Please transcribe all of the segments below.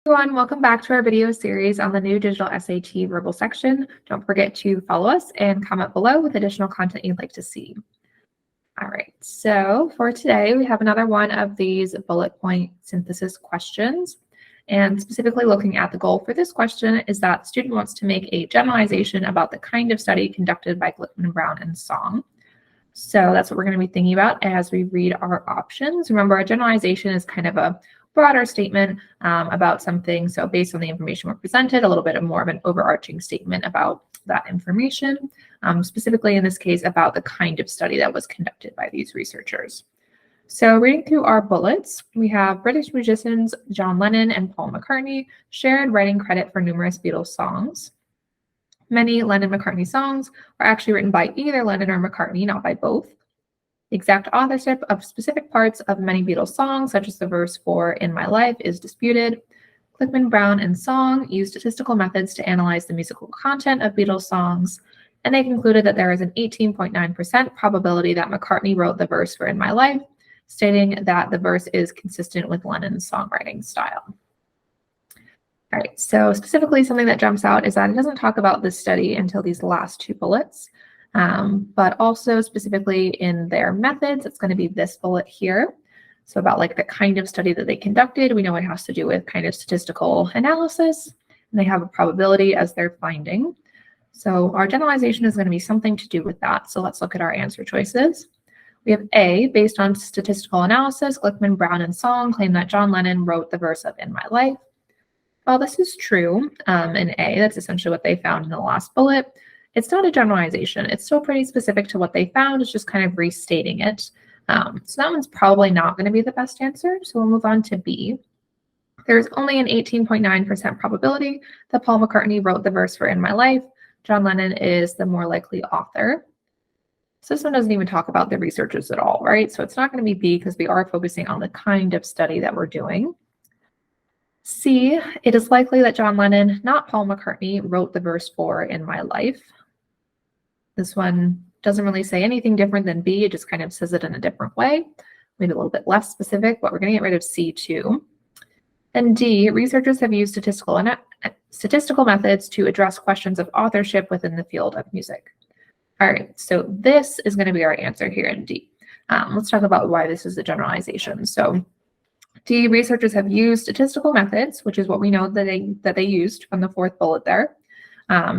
Everyone, welcome back to our video series on the new digital SAT verbal section. Don't forget to follow us and comment below with additional content you'd like to see. All right, so for today, we have another one of these bullet point synthesis questions. And specifically looking at the goal for this question is that the student wants to make a generalization about the kind of study conducted by Glickman, Brown, and Song. So that's what we're going to be thinking about as we read our options. Remember, a generalization is kind of a broader statement about something. So based on the information we're presented, a little bit more of an overarching statement about that information, specifically in this case about the kind of study that was conducted by these researchers. So reading through our bullets, we have British musicians John Lennon and Paul McCartney shared writing credit for numerous Beatles songs. Many Lennon-McCartney songs are actually written by either Lennon or McCartney, not by both. The exact authorship of specific parts of many Beatles songs, such as the verse for In My Life, is disputed. Glickman, Brown, and Song used statistical methods to analyze the musical content of Beatles songs, and they concluded that there is an 18.9% probability that McCartney wrote the verse for In My Life, stating that the verse is consistent with Lennon's songwriting style. All right, so specifically something that jumps out is that it doesn't talk about this study until these last two bullets. But also specifically in their methods, it's going to be this bullet here. So about like the kind of study that they conducted, we know it has to do with kind of statistical analysis, and they have a probability as their finding. So our generalization is going to be something to do with that. So let's look at our answer choices. We have A, based on statistical analysis, Glickman, Brown, and Song claim that John Lennon wrote the verse of In My Life. Well, this is true in A. That's essentially what they found in the last bullet. It's not a generalization. It's still pretty specific to what they found. It's just kind of restating it. So that one's probably not going to be the best answer. So we'll move on to B. There's only an 18.9% probability that Paul McCartney wrote the verse for In My Life. John Lennon is the more likely author. So this one doesn't even talk about the researchers at all, right? So it's not going to be B because we are focusing on the kind of study that we're doing. C, it is likely that John Lennon, not Paul McCartney, wrote the verse for In My Life. This one doesn't really say anything different than B. It just kind of says it in a different way, maybe a little bit less specific, but we're going to get rid of C too. And D, researchers have used statistical methods to address questions of authorship within the field of music. All right, so this is going to be our answer here in D. Let's talk about why this is a generalization. So D, researchers have used statistical methods, which is what we know that they used from the fourth bullet there,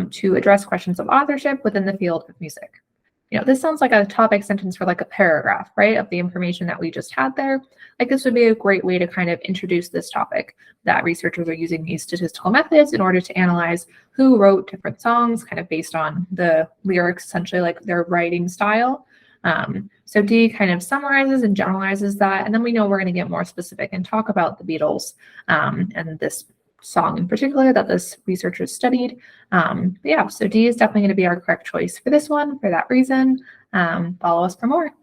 to address questions of authorship within the field of music. You know, this sounds like a topic sentence for like a paragraph, right, of the information that we just had there. Like this would be a great way to kind of introduce this topic, that researchers are using these statistical methods in order to analyze who wrote different songs, kind of based on the lyrics, essentially like their writing style. So D kind of summarizes and generalizes that, and then we know we're going to get more specific and talk about the Beatles and this song in particular that this researcher studied. Yeah, so D is definitely going to be our correct choice for this one for that reason. Follow us for more.